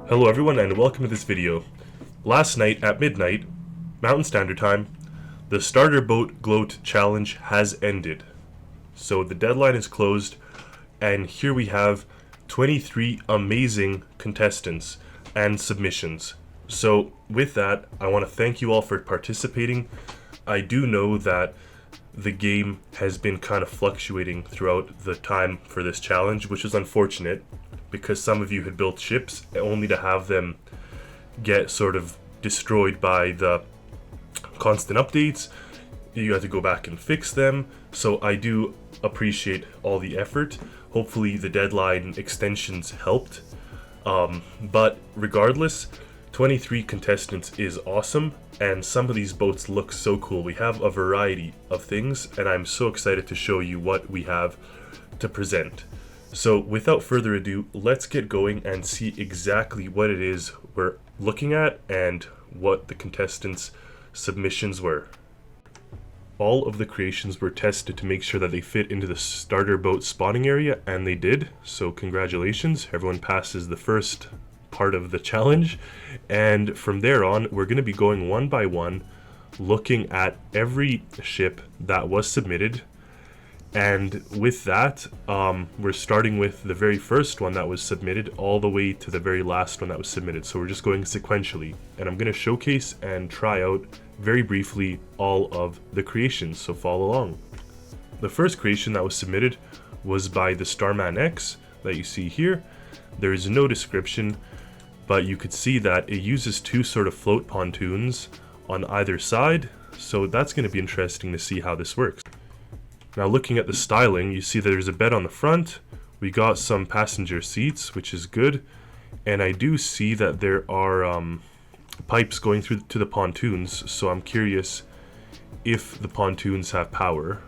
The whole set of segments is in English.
Hello everyone and welcome to this video. Last night at midnight, Mountain Standard Time, the starter Boat Gloat challenge has ended. So the deadline is closed and here we have 23 amazing contestants and submissions. So with that, I want to thank you all for participating. I do know that the game has been kind of fluctuating throughout the time for this challenge, which is unfortunate because some of you had built ships only to have them get sort of destroyed by the constant updates. You had to go back and fix them. So I do appreciate all the effort. Hopefully the deadline extensions helped. But regardless, 23 contestants is awesome, and some of these boats look so cool. We have a variety of things, and I'm so excited to show you what we have to present. So without further ado, let's get going and see exactly what it is we're looking at and what the contestants' submissions were. All of the creations were tested to make sure that they fit into the starter boat spawning area, and they did. So congratulations, everyone passes the first part of the challenge, and from there on we're going to be going one by one, looking at every ship that was submitted. And with that, we're starting with the very first one that was submitted all the way to the very last one that was submitted. So we're just going sequentially, and I'm going to showcase and try out very briefly all of the creations, so follow along. The first creation that was submitted was by the Starman X that you see here. There is no description, but you could see that it uses two sort of float pontoons on either side, so that's going to be interesting to see how this works. Now looking at the styling, you see that there's a bed on the front, we got some passenger seats, which is good, and I do see that there are pipes going through to the pontoons, so I'm curious if the pontoons have power,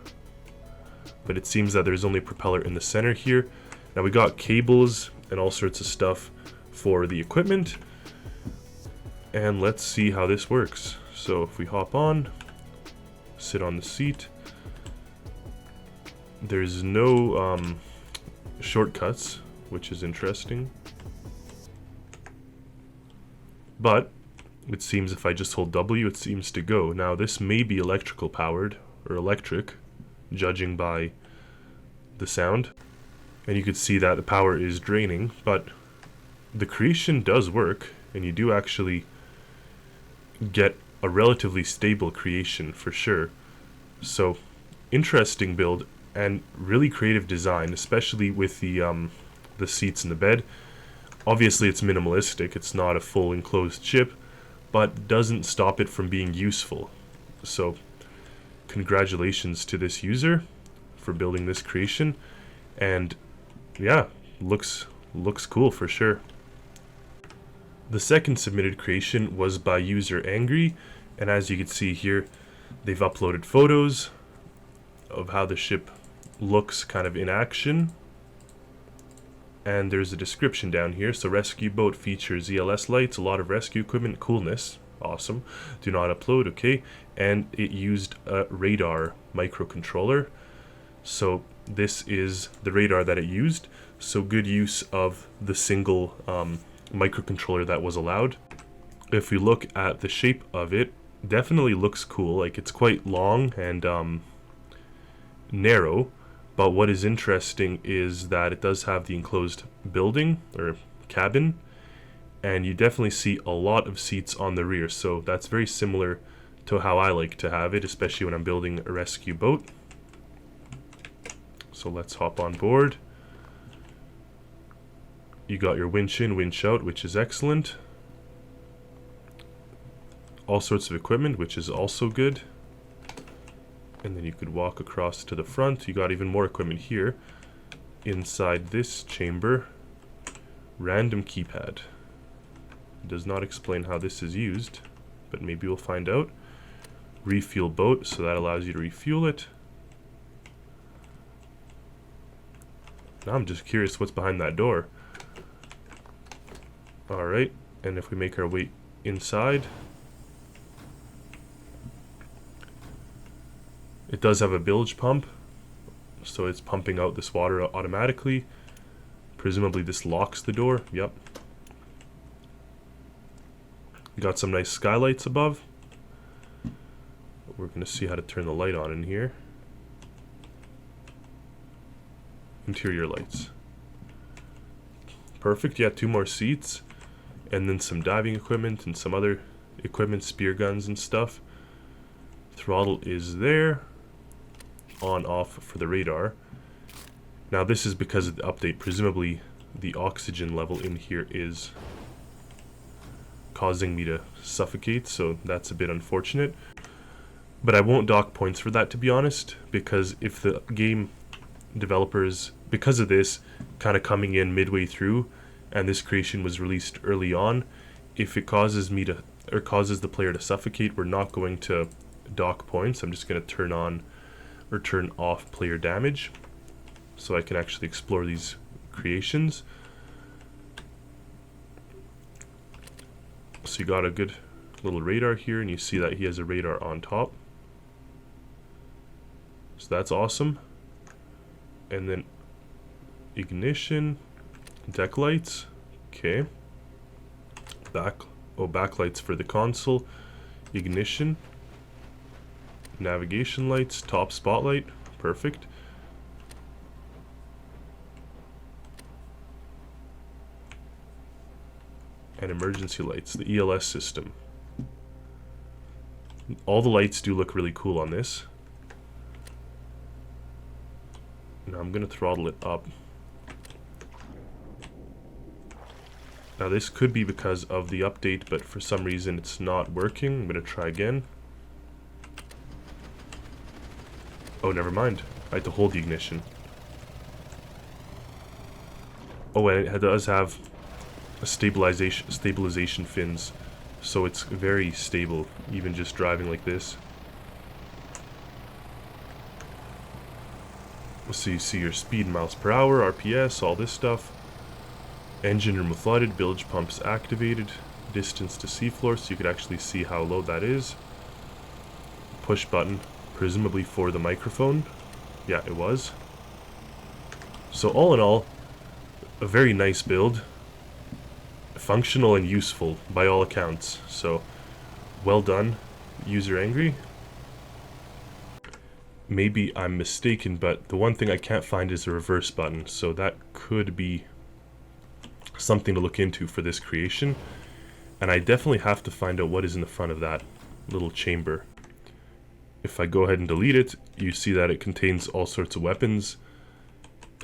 but it seems that there's only a propeller in the center here. Now we got cables and all sorts of stuff for the equipment, and let's see how this works. So if we hop on, sit on the seat, there's no shortcuts, which is interesting, but it seems if I just hold W, it seems to go. Now this may be electrical powered, or electric, judging by the sound, and you could see that the power is draining, but the creation does work, and you do actually get a relatively stable creation for sure. So interesting build and really creative design, especially with the seats in the bed. Obviously it's minimalistic, it's not a full enclosed ship, but doesn't stop it from being useful. So congratulations to this user for building this creation, and yeah, looks cool for sure. The second submitted creation was by user Angry, and as you can see here, they've uploaded photos of how the ship looks kind of in action, and there's a description down here. So rescue boat features ELS lights, a lot of rescue equipment, coolness, awesome, do not upload, okay, and it used a radar microcontroller. So this is the radar that it used, so good use of the single microcontroller that was allowed. If we look at the shape of it, definitely looks cool. Like, it's quite long and narrow, but what is interesting is that it does have the enclosed building or cabin, and you definitely see a lot of seats on the rear, so that's very similar to how I like to have it, especially when I'm building a rescue boat. So let's hop on board. You got your winch in, winch out, which is excellent. All sorts of equipment, which is also good. And then you could walk across to the front. You got even more equipment here. Inside this chamber, random keypad. It does not explain how this is used, but maybe we'll find out. Refuel boat, so that allows you to refuel it. Now I'm just curious what's behind that door. Alright, and if we make our way inside, it does have a bilge pump, so it's pumping out this water automatically. Presumably this locks the door. Yep. We got some nice skylights above. We're going to see how to turn the light on in here. Interior lights. Perfect. Yeah, 2 more seats. And then some diving equipment and some other equipment, spear guns and stuff. Throttle is there. On, off for the radar. Now this is because of the update. Presumably the oxygen level in here is causing me to suffocate, so that's a bit unfortunate. But I won't dock points for that, to be honest, because if the game developers, because of this kind of coming in midway through, and this creation was released early on, if it causes me to, or causes the player to suffocate, we're not going to dock points. I'm just going to turn on or turn off player damage, so I can actually explore these creations. So you got a good little radar here, and you see that he has a radar on top. So that's awesome. And then ignition, deck lights, okay. Backlights for the console, ignition, navigation lights, top spotlight, perfect. And emergency lights, the ELS system. All the lights do look really cool on this. Now I'm going to throttle it up. Now this could be because of the update, but for some reason it's not working. I'm going to try again. Oh, never mind. I had to hold the ignition. Oh, and it does have a stabilization fins, so it's very stable, even just driving like this. So you see your speed, miles per hour, RPS, all this stuff. Engine room flooded, bilge pumps activated, distance to seafloor, so you could actually see how low that is. Push button, presumably for the microphone. Yeah, it was. So all in all, a very nice build. Functional and useful by all accounts. So, well done, user angry. Maybe I'm mistaken, but the one thing I can't find is a reverse button, so that could be something to look into for this creation. And I definitely have to find out what is in the front of that little chamber. If I go ahead and delete it, you see that it contains all sorts of weapons.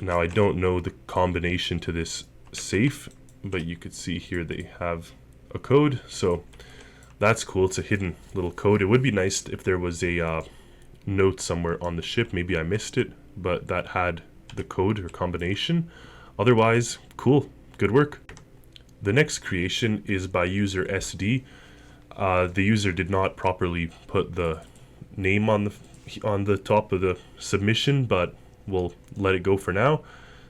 Now I don't know the combination to this safe, but you could see here they have a code, so that's cool. It's a hidden little code. It would be nice if there was a note somewhere on the ship. Maybe I missed it, but that had the code or combination. Otherwise, cool. Good work. The next creation is by user SD. The user did not properly put the name on the top of the submission, but we'll let it go for now.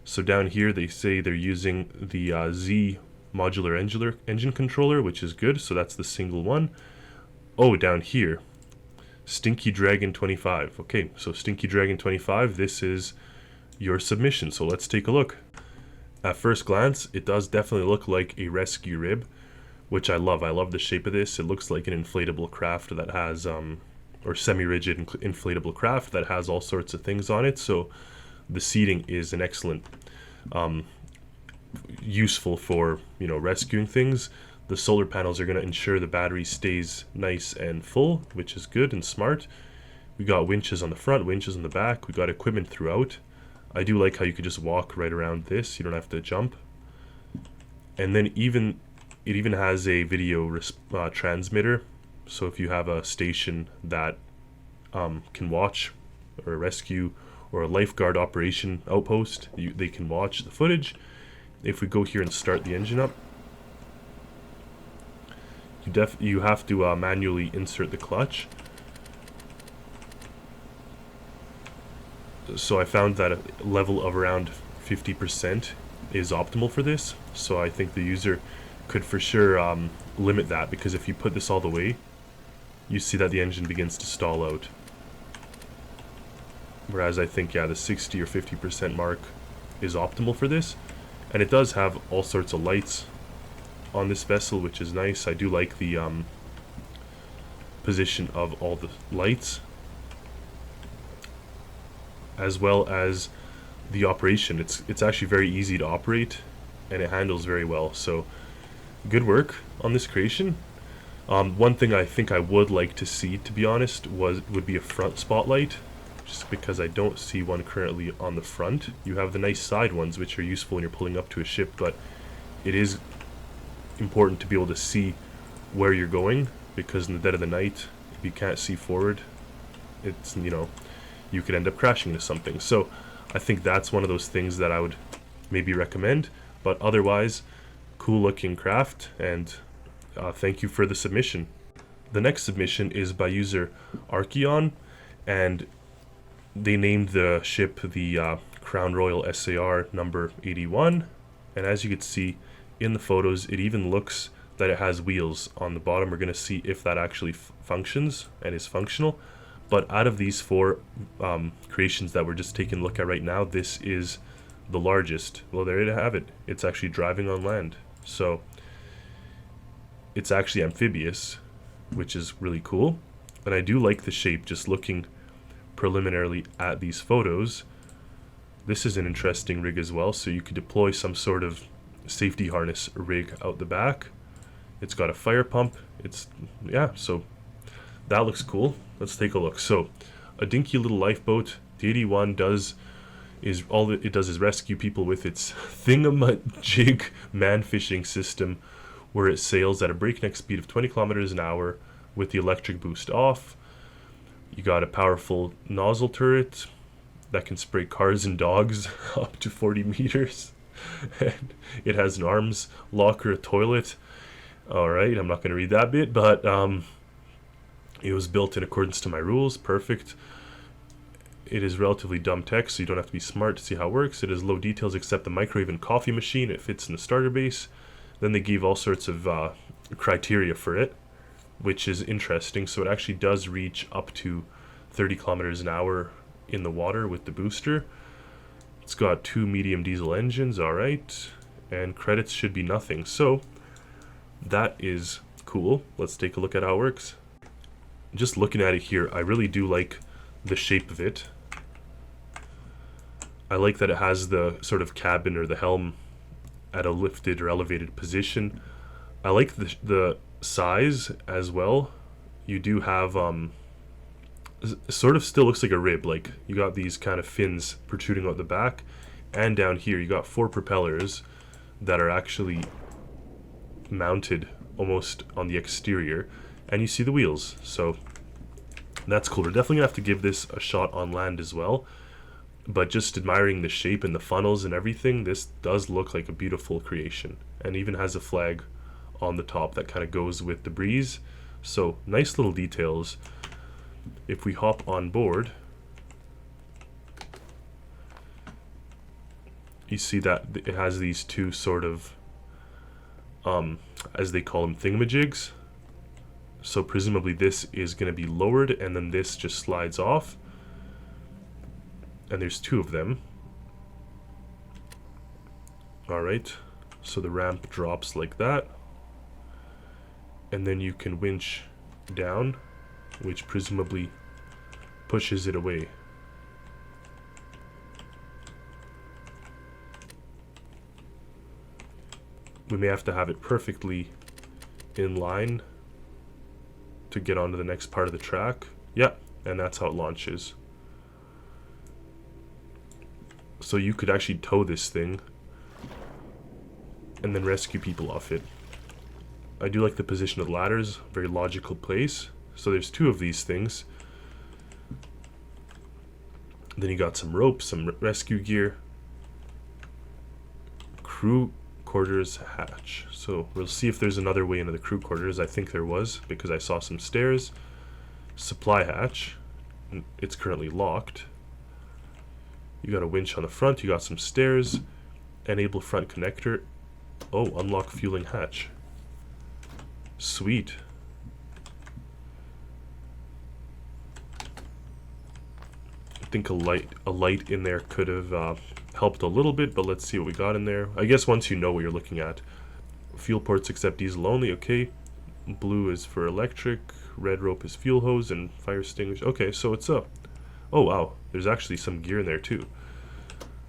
So down here they say they're using the Z modular engine controller, which is good. So that's the single one. Oh, down here, Stinky Dragon 25. Okay, so Stinky Dragon 25, this is your submission. So let's take a look. At first glance, it does definitely look like a rescue rib, which I love. I love the shape of this. It looks like an inflatable craft that has, or semi-rigid inflatable craft that has all sorts of things on it. So the seating is an excellent, useful for, you know, rescuing things. The solar panels are going to ensure the battery stays nice and full, which is good and smart. We got winches on the front, winches on the back. We got equipment throughout. I do like how you could just walk right around this. You don't have to jump. And then it even has a video transmitter. So if you have a station that can watch or a rescue or a lifeguard operation outpost, they can watch the footage. If we go here and start the engine up, you have to manually insert the clutch. So I found that a level of around 50% is optimal for this. So I think the user could for sure limit that, because if you put this all the way, you see that the engine begins to stall out. Whereas I think, yeah, the 60 or 50% mark is optimal for this. And it does have all sorts of lights on this vessel, which is nice. I do like the position of all the lights, as well as the operation. It's actually very easy to operate, and it handles very well. So good work on this creation. One thing I think I would like to see, to be honest, would be a front spotlight, just because I don't see one currently on the front. You have the nice side ones, which are useful when you're pulling up to a ship, but it is important to be able to see where you're going, because in the dead of the night, if you can't see forward, it's, you know, you could end up crashing into something. So I think that's one of those things that I would maybe recommend. But otherwise, cool looking craft, and thank you for the submission. The next submission is by user Archon, and they named the ship the Crown Royal SAR number 81, and as you can see in the photos, it even looks that it has wheels on the bottom. We're going to see if that actually functions and is functional. But out of these four creations that we're just taking a look at right now, this is the largest. Well, there you have it. It's actually driving on land. So it's actually amphibious, which is really cool. And I do like the shape, just looking preliminarily at these photos. This is an interesting rig as well, so you could deploy some sort of safety harness rig out the back. It's got a fire pump. Yeah, so that looks cool. Let's take a look. So a dinky little lifeboat. The 81 does rescue people with its thingamajig man fishing system, where it sails at a breakneck speed of 20 kilometers an hour with the electric boost off. You got a powerful nozzle turret that can spray cars and dogs up to 40 meters. And it has an arms locker, a toilet. Alright, I'm not going to read that bit, but it was built in accordance to my rules. Perfect. It is relatively dumb tech, so you don't have to be smart to see how it works. It has low details except the microwave and coffee machine. It fits in the starter base. Then they gave all sorts of criteria for it, which is interesting. So it actually does reach up to 30 kilometers an hour in the water with the booster. It's got 2 medium diesel engines, alright, and credits should be nothing. So that is cool. Let's take a look at how it works. Just looking at it here, I really do like the shape of it. I like that it has the sort of cabin or the helm at a lifted or elevated position. I like the size as well. You do have sort of still looks like a rib, like you got these kind of fins protruding out the back, and down here you got 4 propellers that are actually mounted almost on the exterior, and you see the wheels. So that's cool. We're definitely gonna have to give this a shot on land as well, but just admiring the shape and the funnels and everything, this does look like a beautiful creation, and even has a flag on the top that kind of goes with the breeze. So nice little details. If we hop on board, you see that it has these 2 sort of as they call them, thingamajigs. So presumably this is going to be lowered, and then this just slides off, and there's 2 of them. Alright, so the ramp drops like that, and then you can winch down, which presumably pushes it away. We may have to have it perfectly in line to get onto the next part of the track. Yeah, and that's how it launches. So you could actually tow this thing and then rescue people off it. I do like the position of the ladders, very logical place. So there's 2 of these things. Then you got some ropes, some rescue gear. Crew quarters hatch. So we'll see if there's another way into the crew quarters. I think there was, because I saw some stairs. Supply hatch. It's currently locked. You got a winch on the front. You got some stairs. Enable front connector. Oh, unlock fueling hatch. Sweet. I think a light in there could have helped a little bit, but let's see what we got in there. I guess once you know what you're looking at. Fuel ports accept diesel only, okay. Blue is for electric, red rope is fuel hose, and fire extinguisher. Okay, so it's a... Oh wow, there's actually some gear in there too.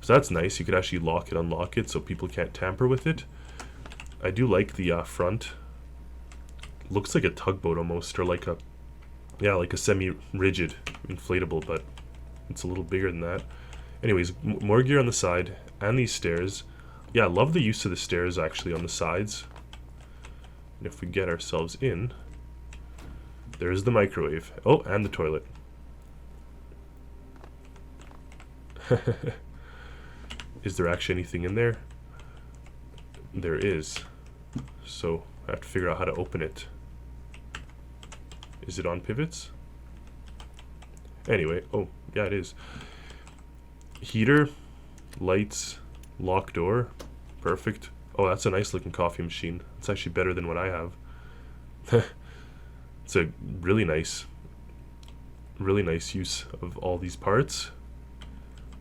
So that's nice, you could actually lock it, unlock it, so people can't tamper with it. I do like the front. Looks like a tugboat almost, or like a... Yeah, like a semi-rigid inflatable, but it's a little bigger than that. Anyways, more gear on the side, and these stairs. Yeah, I love the use of the stairs actually on the sides. And if we get ourselves in, there's the microwave. Oh, and the toilet. Is there actually anything in there? There is. So I have to figure out how to open it. Is it on pivots? Anyway, oh, yeah, it is. Heater, lights, lock door, perfect. Oh, that's a nice looking coffee machine. It's actually better than what I have. It's a really nice use of all these parts.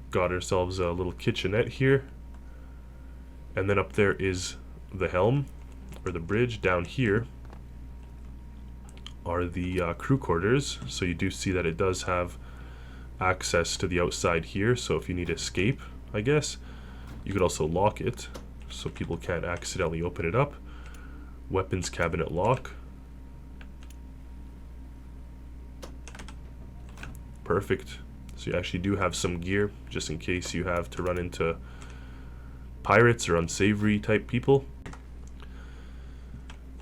Got ourselves a little kitchenette here. And then up there is the helm, or the bridge. Down here are the crew quarters. So you do see that it does have access to the outside here. So if you need to escape, I guess, you could also lock it so people can't accidentally open it up. Weapons cabinet lock. Perfect. So you actually do have some gear just in case you have to run into pirates or unsavory type people.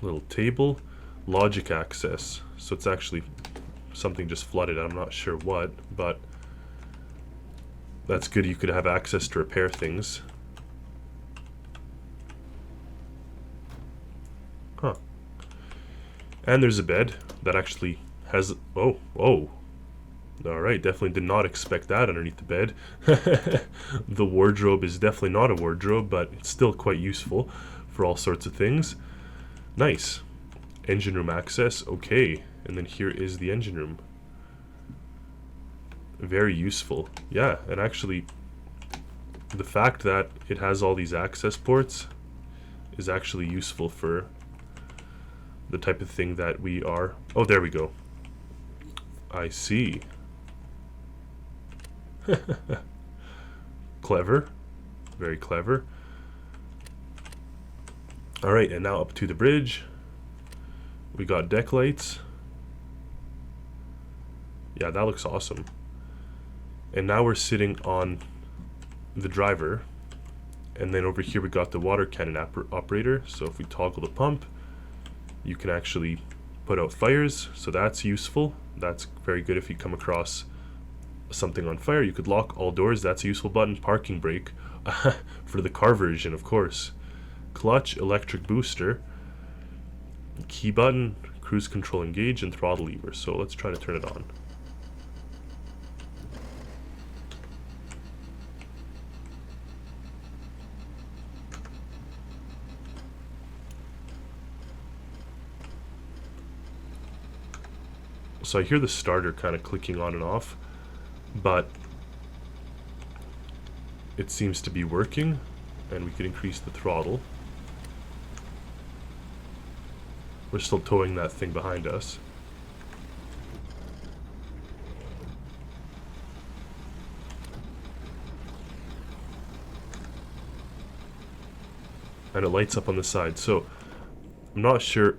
Little table. Logic access. So it's actually something just flooded. I'm not sure what, but that's good. You could have access to repair things. Huh. And there's a bed that actually has... Oh, oh. Alright, definitely did not expect that underneath the bed. The wardrobe is definitely not a wardrobe, but it's still quite useful for all sorts of things. Nice. Engine room access, okay. And then here is the engine room. Very useful. Yeah, and actually, the fact that it has all these access ports is actually useful for the type of thing that we are... Oh, there we go. I see. Clever. Very clever. Alright, and now up to the bridge. We got deck lights. Yeah, that looks awesome. And now we're sitting on the driver. And then over here we got the water cannon operator. So if we toggle the pump, you can actually put out fires. So that's useful. That's very good if you come across something on fire. You could lock all doors. That's a useful button. Parking brake for the car version, of course. Clutch, electric booster, key button, cruise control engage, and throttle lever. So let's try to turn it on. So I hear the starter kind of clicking on and off, but it seems to be working, and we could increase the throttle. We're still towing that thing behind us. And it lights up on the side, so I'm not sure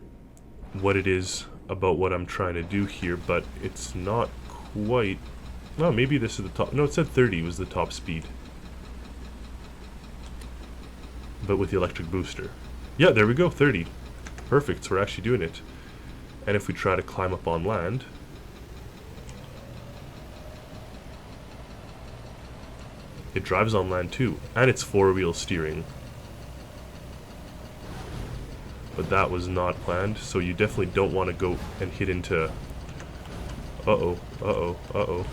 what it is about what I'm trying to do here, but it's not quite... No, maybe this is the top... No, it said 30 was the top speed. But with the electric booster. Yeah, there we go, 30. Perfect, so we're actually doing it. And if we try to climb up on land... It drives on land too, and it's four-wheel steering. But that was not planned, so you definitely don't want to go and hit into... Uh-oh, uh-oh, uh-oh.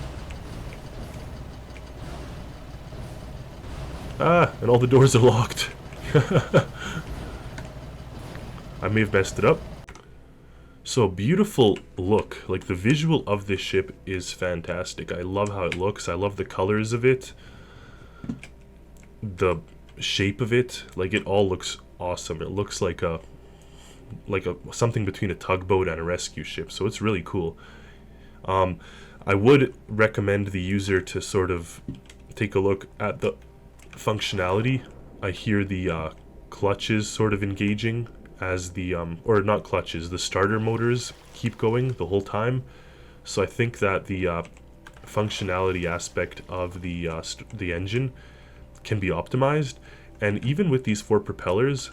Ah, and all the doors are locked. I may have messed it up. So, beautiful look. Like, the visual of this ship is fantastic. I love how it looks. I love the colors of it. The shape of it. Like, it all looks awesome. It looks like a something between a tugboat and a rescue ship, so it's really cool. I would recommend the user to sort of take a look at the functionality. I hear the clutches sort of engaging as the or not clutches, the starter motors keep going the whole time. So I think that the functionality aspect of the engine can be optimized. And even with these 4 propellers,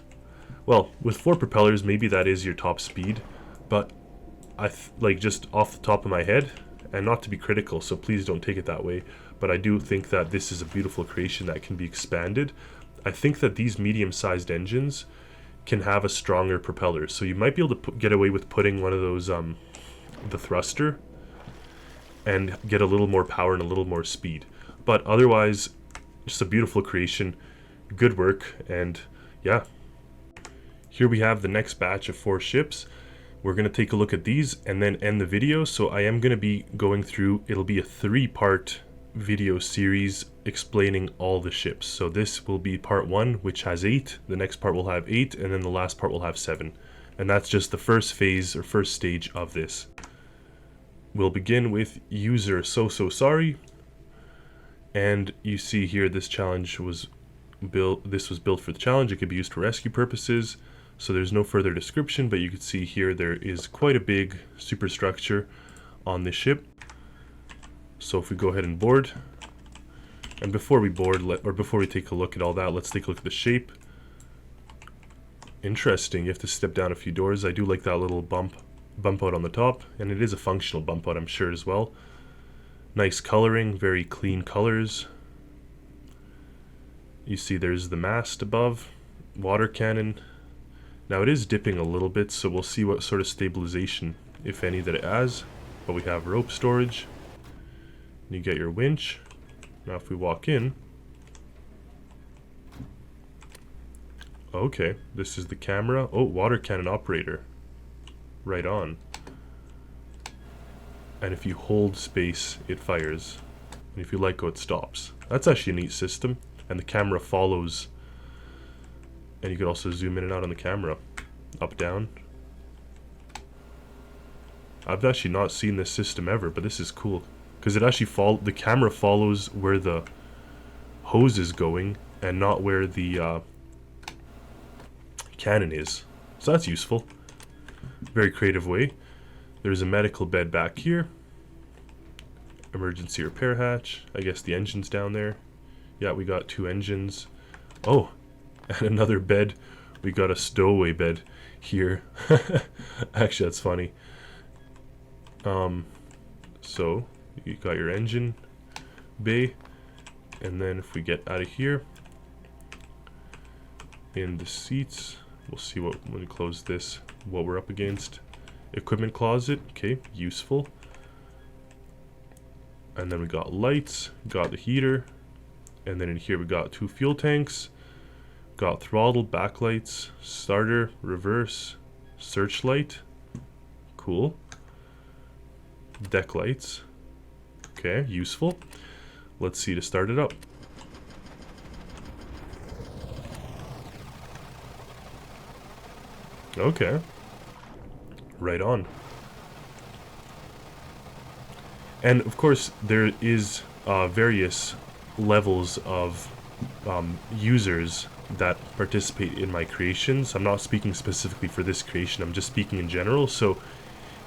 well, with 4 propellers, maybe that is your top speed, but like just off the top of my head, and not to be critical, so please don't take it that way, but I do think that this is a beautiful creation that can be expanded. I think that these medium-sized engines can have a stronger propeller, so you might be able to get away with putting one of those, the thruster, and get a little more power and a little more speed. But otherwise, just a beautiful creation, good work, and yeah. Here we have the next batch of 4 ships. We're going to take a look at these and then end the video. So I am going to be going through, it'll be a 3-part video series explaining all the ships. So this will be part 1, which has 8, the next part will have 8, and then the last part will have 7. And that's just the first phase or first stage of this. We'll begin with user So Sorry. And you see here this challenge was built, this was built for the challenge. It could be used for rescue purposes. So there's no further description, but you can see here there is quite a big superstructure on this ship. So if we go ahead and board, and before we board, before we take a look at all that, let's take a look at the shape. Interesting, you have to step down a few doors. I do like that little bump out on the top, and it is a functional bump out, I'm sure, as well. Nice coloring, very clean colors. You see there's the mast above, water cannon. Now it is dipping a little bit, so we'll see what sort of stabilization, if any, that it has. But we have rope storage. You get your winch. Now if we walk in... Okay, this is the camera. Oh, water cannon operator. Right on. And if you hold space, it fires. And if you let go, it stops. That's actually a neat system. And the camera follows... And you can also zoom in and out on the camera. Up, down. I've actually not seen this system ever, but this is cool. Because it actually the camera follows where the hose is going and not where the cannon is. So that's useful. Very creative way. There's a medical bed back here. Emergency repair hatch. I guess the engine's down there. Yeah, we got 2 engines. Oh! And another bed. We got a stowaway bed here. Actually, that's funny. So you got your engine bay, and then if we get out of here, in the seats, we'll see what when we close this, what we're up against. Equipment closet, okay, useful. And then we got lights, got the heater, and then in here we got 2 fuel tanks. Got throttle, backlights, starter, reverse, searchlight. Cool. Deck lights. Okay, useful. Let's see to start it up. Okay. Right on. And of course, there is various levels of users that participate in my creations. I'm not speaking specifically for this creation, I'm just speaking in general. So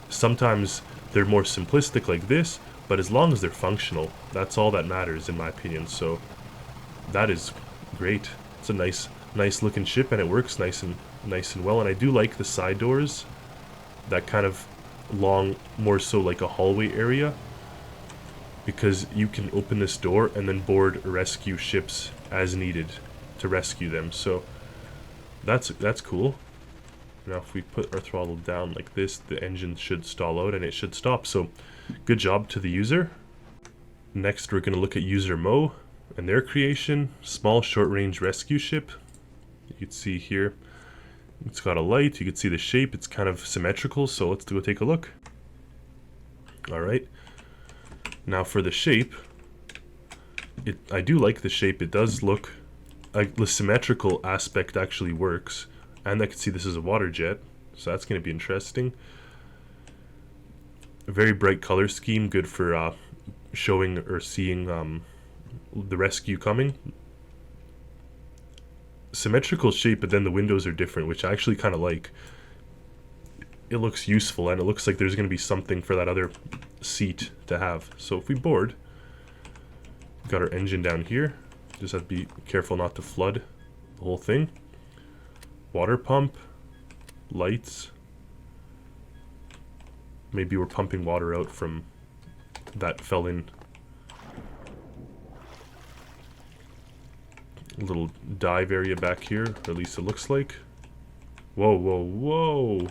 sometimes they're more simplistic like this, but as long as they're functional, that's all that matters in my opinion. So that is great. It's a nice looking ship, and it works nice and well. And I do like the side doors, that kind of long, more so like a hallway area, because you can open this door and then board rescue ships as needed to rescue them. So that's cool. Now if we put our throttle down like this, the engine should stall out and it should stop. So good job to the user. Next we're going to look at user Mo and their creation. Small short-range rescue ship. You can see here it's got a light, you can see the shape, it's kind of symmetrical, so let's go take a look. Alright, now for the shape, I do like the shape. It does look like the symmetrical aspect actually works. And I can see this is a water jet, so that's going to be interesting. A very bright color scheme, good for showing or seeing the rescue coming. Symmetrical shape, but then the windows are different, which I actually kind of like. It looks useful, and it looks like there's going to be something for that other seat to have. So if we board, we've got our engine down here. Just have to be careful not to flood the whole thing. Water pump, lights. Maybe we're pumping water out from that fell in. Little dive area back here, or at least it looks like. Whoa, whoa, whoa.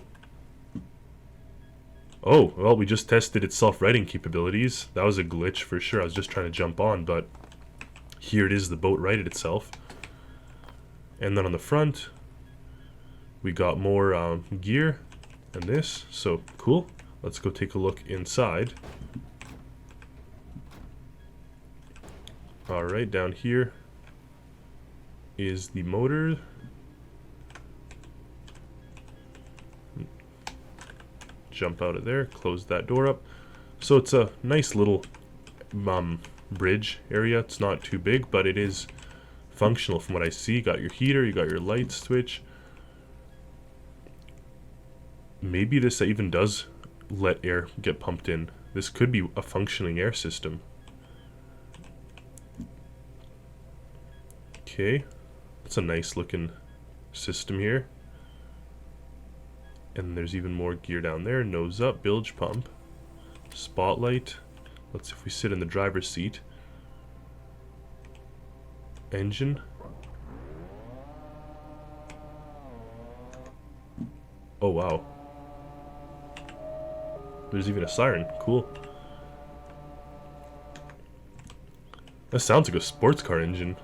Oh, well, we just tested its self-righting capabilities. That was a glitch for sure. I was just trying to jump on, but here it is, the boat righted itself. And then on the front, we got more gear and this, so cool. Let's go take a look inside. Alright, down here is the motor. Jump out of there, close that door up. So it's a nice little bridge area. It's not too big, but it is functional from what I see. You got your heater, you got your light switch. Maybe this even does let air get pumped in. This could be a functioning air system. Okay, that's a nice looking system here. And there's even more gear down there. Nose up, bilge pump, spotlight. Let's see if we sit in the driver's seat. Engine. Oh wow. There's even a siren. Cool. That sounds like a sports car engine.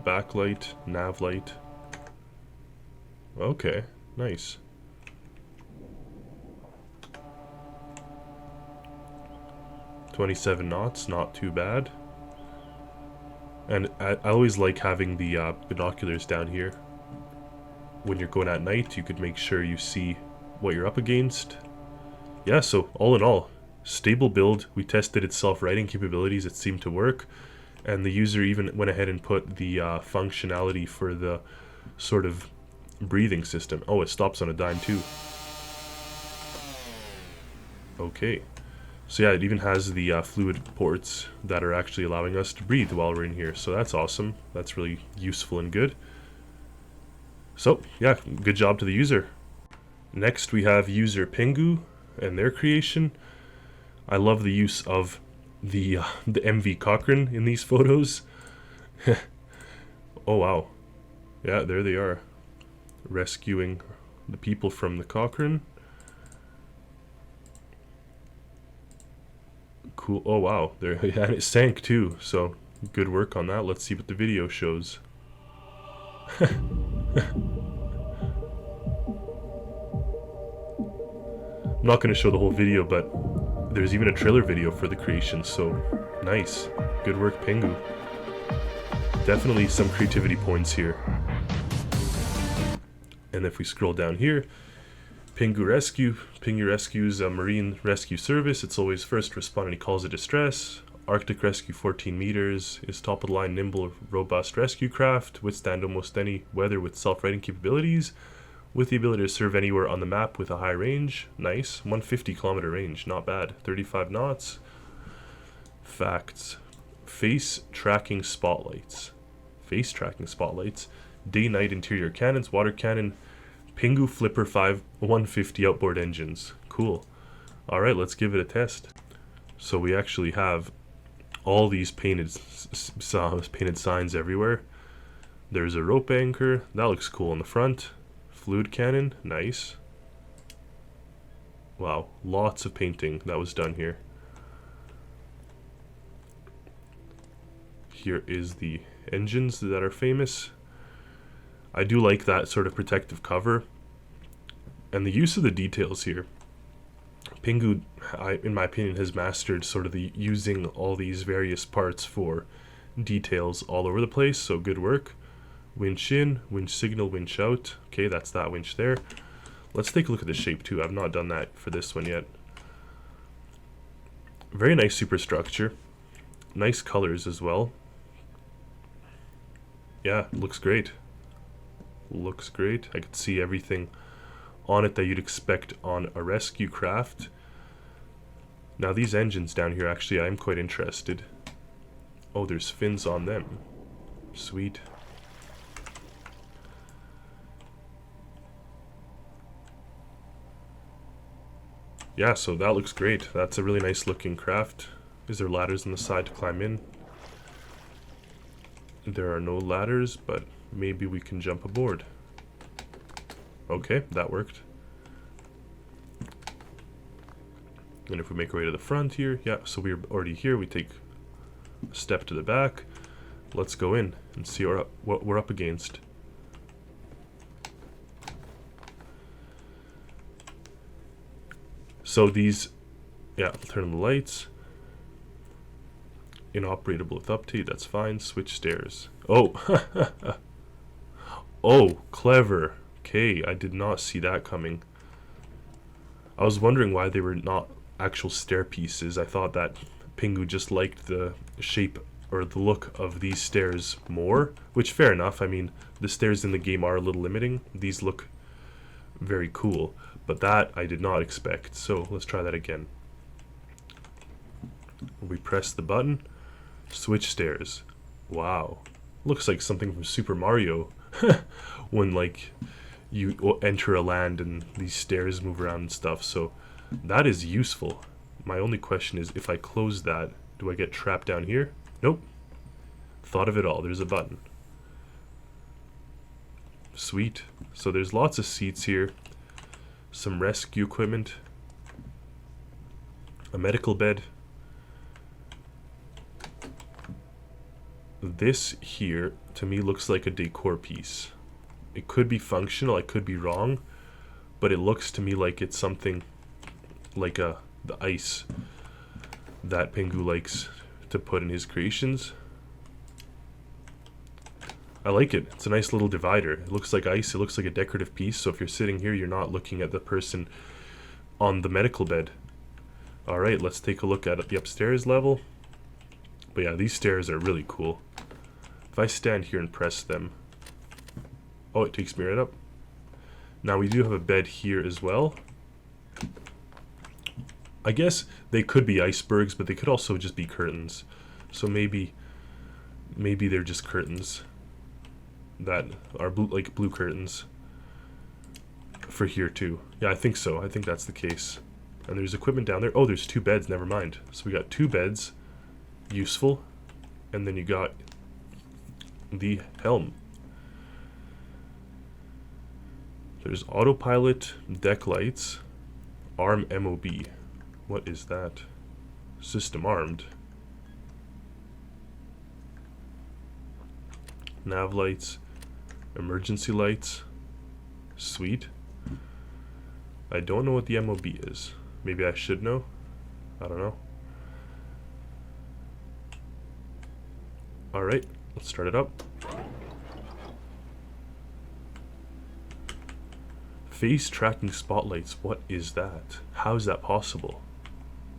Backlight, nav light. Okay, nice. "27 knots, not too bad." And I always like having the binoculars down here. When you're going at night, you could make sure you see what you're up against. Yeah, so all in all, stable build. We tested its self-righting capabilities, it seemed to work. And the user even went ahead and put the functionality for the sort of breathing system. Oh, it stops on a dime too. Okay. So yeah, it even has the fluid ports that are actually allowing us to breathe while we're in here. So that's awesome. That's really useful and good. So yeah, good job to the user. Next we have user Pingu and their creation. I love the use of the MV Cochrane in these photos. Oh wow. Yeah, there they are. Rescuing the people from the Cochrane. Cool. Oh wow, there. Yeah, and it sank too, so good work on that. Let's see what the video shows. I'm not going to show the whole video, but there's even a trailer video for the creation, so nice. Good work, Pingu. Definitely some creativity points here. And if we scroll down here, Pingu Rescue. Pingu rescues a marine rescue service. It's always first respond any calls of distress. Arctic Rescue 14 meters. Is top of the line, nimble, robust rescue craft. Withstand almost any weather with self-righting capabilities. With the ability to serve anywhere on the map with a high range. Nice. 150 kilometer range. Not bad. 35 knots. Facts. Face tracking spotlights. Face tracking spotlights. Day-night interior cannons. Water cannon. Pingu Flipper 5 150 outboard engines. Cool. Alright, let's give it a test. So we actually have all these painted signs everywhere. There's a rope anchor. That looks cool on the front. Fluid cannon. Nice. Wow, lots of painting that was done here. Here is the engines that are famous. I do like that sort of protective cover. And the use of the details here. Pingu, in my opinion, has mastered sort of the using all these various parts for details all over the place, so good work. Winch in, winch signal, winch out. Okay, that's that winch there. Let's take a look at the shape too. I've not done that for this one yet. Very nice superstructure. Nice colors as well. Yeah, looks great. Looks great. I could see everything on it that you'd expect on a rescue craft. Now these engines down here, actually, I'm quite interested. Oh, there's fins on them. Sweet. Yeah, so that looks great. That's a really nice looking craft. Is there ladders on the side to climb in? There are no ladders, but maybe we can jump aboard. Okay, that worked. And if we make our way to the front here, yeah, so we're already here. We take a step to the back. Let's go in and see what we're up against. So these, yeah, turn on the lights. Inoperable with update, that's fine. Switch stairs. Oh, oh, clever. Okay, I did not see that coming. I was wondering why they were not actual stair pieces. I thought that Pingu just liked the shape or the look of these stairs more, which fair enough. I mean, the stairs in the game are a little limiting. These look very cool, but that I did not expect. So let's try that again. We press the button. Switch stairs. Wow. Looks like something from Super Mario. When like you enter a land and these stairs move around and stuff. So that is useful. My only question is, if I close that, do I get trapped down here? Nope. Thought of it all. There's a button. Sweet. So there's lots of seats here. Some rescue equipment. A medical bed. This here, to me, looks like a decor piece. It could be functional, I could be wrong, but it looks to me like it's something like the ice that Pingu likes to put in his creations. I like it. It's a nice little divider. It looks like ice, it looks like a decorative piece, so if you're sitting here, you're not looking at the person on the medical bed. Alright, let's take a look at the upstairs level. But yeah, these stairs are really cool. If I stand here and press them... Oh, it takes me right up. Now we do have a bed here as well. I guess they could be icebergs, but they could also just be curtains. So maybe they're just curtains that are like blue curtains for here too. Yeah, I think so. I think that's the case. And there's equipment down there. Oh, there's two beds. Never mind. So we got two beds. Useful. And then you got the helm. There's autopilot, deck lights, arm MOB. What is that? System armed. Nav lights, emergency lights. Sweet. I don't know what the MOB is. Maybe I should know. I don't know. Alright, let's start it up. Face tracking spotlights. What is that? How is that possible?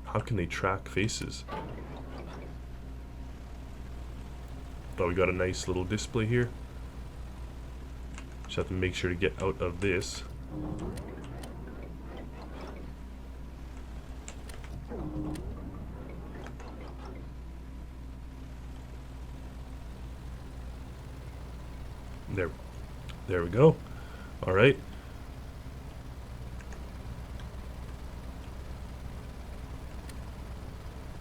How can they track faces? Oh, we got a nice little display here. Just have to make sure to get out of this. There we go. All right.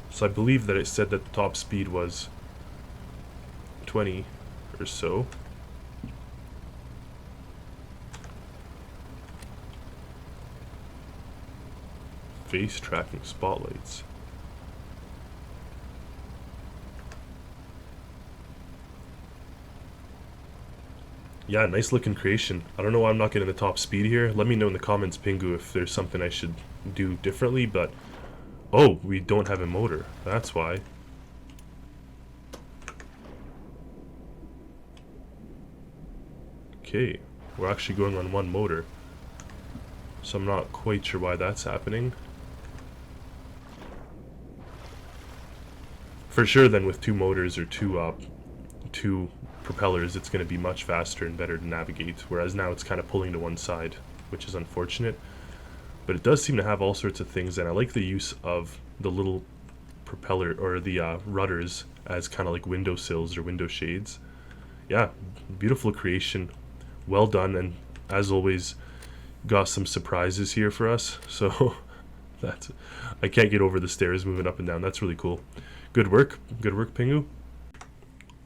So I believe that it said that the top speed was 20 or so. Face tracking spotlights. Yeah, nice looking creation. I don't know why I'm not getting the top speed here. Let me know in the comments, Pingu, if there's something I should do differently, but... Oh, we don't have a motor. That's why. Okay, we're actually going on one motor. So I'm not quite sure why that's happening. For sure then with two motors or two propellers, it's going to be much faster and better to navigate, whereas now it's kind of pulling to one side, which is unfortunate. But it does seem to have all sorts of things, and I like the use of the little propeller or the rudders as kind of like windowsills or window shades. Yeah, beautiful creation, well done, and as always got some surprises here for us, so that's, I can't get over the stairs moving up and down. That's really cool. Good work Pingu.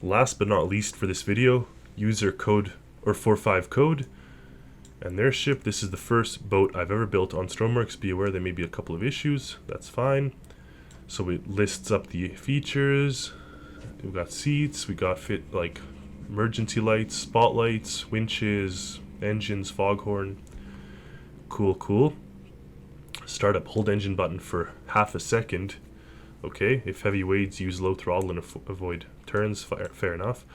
Last but not least for this video, user code or 45 code and their ship. This is the first boat I've ever built on Stormworks. Be aware there may be a couple of issues, that's fine. So it lists up the features. We've got seats, we got fit like emergency lights, spotlights, winches, engines, foghorn. Cool. Start up, hold engine button for half a second. Okay, if heavy wades, use low throttle and avoid turns. Fair enough.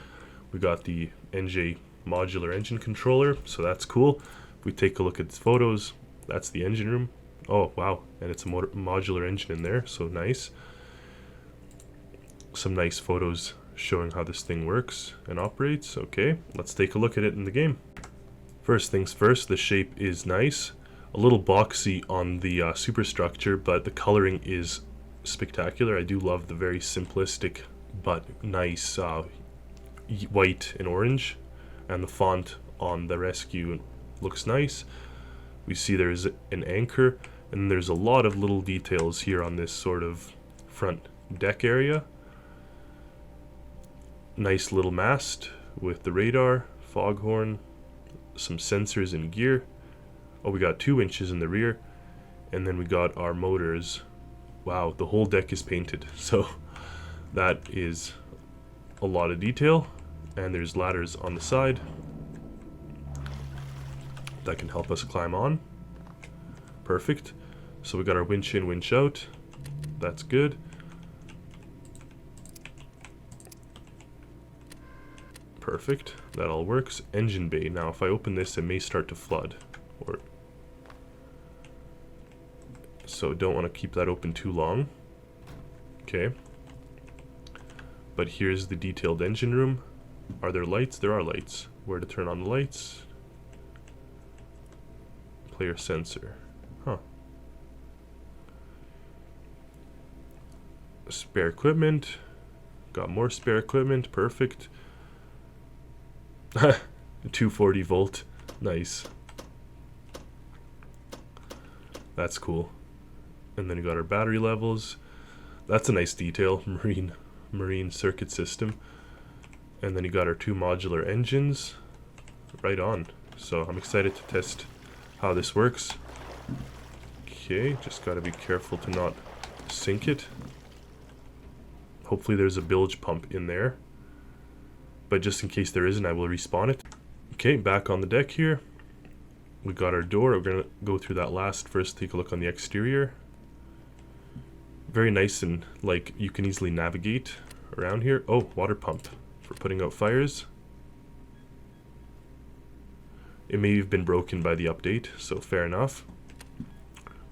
We got the NJ modular engine controller, so that's cool. If we take a look at the photos, that's the engine room. Oh wow, and it's a modular engine in there, so nice. Some nice photos showing how this thing works and operates. Okay, let's take a look at it in the game. First things first, the shape is nice. A little boxy on the superstructure, but the coloring is spectacular. I do love the very simplistic but nice white and orange, and the font on the rescue looks nice. We see there's an anchor, and there's a lot of little details here on this sort of front deck area. Nice little mast with the radar, foghorn, some sensors and gear. Oh, we got 2 winches in the rear, and then we got our motors. Wow, the whole deck is painted, so that is a lot of detail. And there's ladders on the side that can help us climb on. Perfect. So we got our winch in, winch out. That's good. Perfect. That all works. Engine bay. Now if I open this, it may start to flood. So don't want to keep that open too long. Okay. But here's the detailed engine room. Are there lights? There are lights. Where to turn on the lights? Player sensor. Huh. Spare equipment. Got more spare equipment. Perfect. 240 volt. Nice. That's cool. And then we got our battery levels. That's a nice detail. Marine circuit system. And then you got our 2 modular engines. Right on. So I'm excited to test how this works. Okay, just gotta be careful to not sink it. Hopefully there's a bilge pump in there. But just in case there isn't, I will respawn it. Okay, back on the deck here. We got our door. We're gonna go through that last. First, take a look on the exterior. Very nice, and like you can easily navigate around here. Oh, water pump for putting out fires. It may have been broken by the update, so fair enough.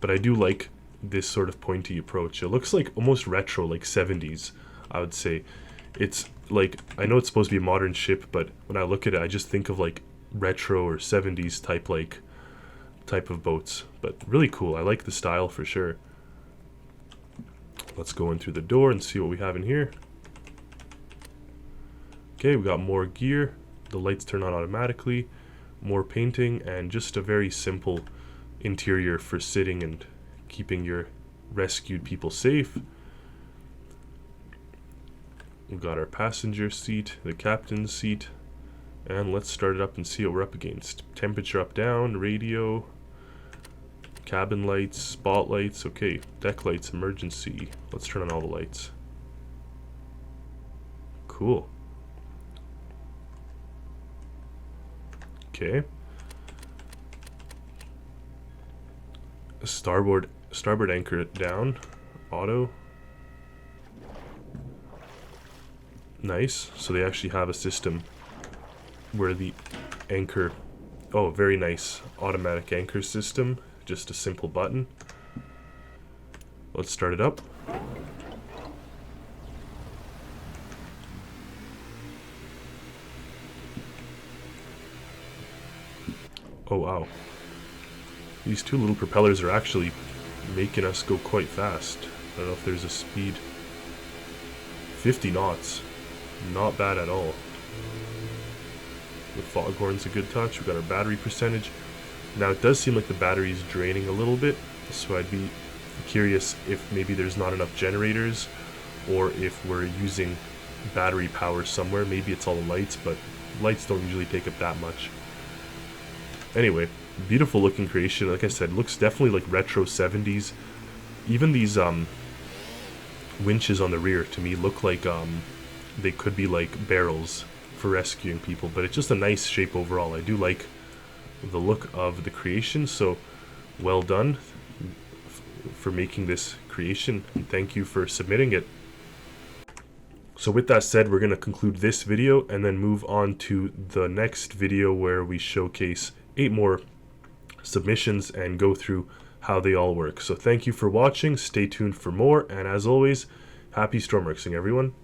But I do like this sort of pointy approach. It looks like almost retro, like 70s, I would say. It's like, I know it's supposed to be a modern ship, but when I look at it, I just think of like retro or 70s type of boats. But really cool. I like the style for sure. Let's go in through the door and see what we have in here. Okay, we got more gear. The lights turn on automatically. More painting, and just a very simple interior for sitting and keeping your rescued people safe. We've got our passenger seat, the captain's seat, and let's start it up and see what we're up against. Temperature up, down, radio, cabin lights, spotlights. Okay, deck lights, emergency. Let's turn on all the lights. Cool. Okay. Starboard anchor down. Auto. Nice. So they actually have a system where the anchor. Oh, very nice automatic anchor system. Just a simple button. Let's start it up. Oh wow. These two little propellers are actually making us go quite fast. I don't know if there's a speed. 50 knots. Not bad at all. The foghorn's a good touch. We've got our battery percentage. Now it does seem like the battery is draining a little bit, so I'd be curious if maybe there's not enough generators, or if we're using battery power somewhere. Maybe it's all the lights, but lights don't usually take up that much. Anyway, beautiful looking creation. Like I said, looks definitely like retro 70s. Even these winches on the rear to me look like they could be like barrels for rescuing people, but it's just a nice shape overall. I do like the look of the creation, so well done for making this creation, and thank you for submitting it. So with that said, we're going to conclude this video and then move on to the next video where we showcase 8 more submissions and go through how they all work. So thank you for watching, stay tuned for more, and as always, happy Stormworksing everyone.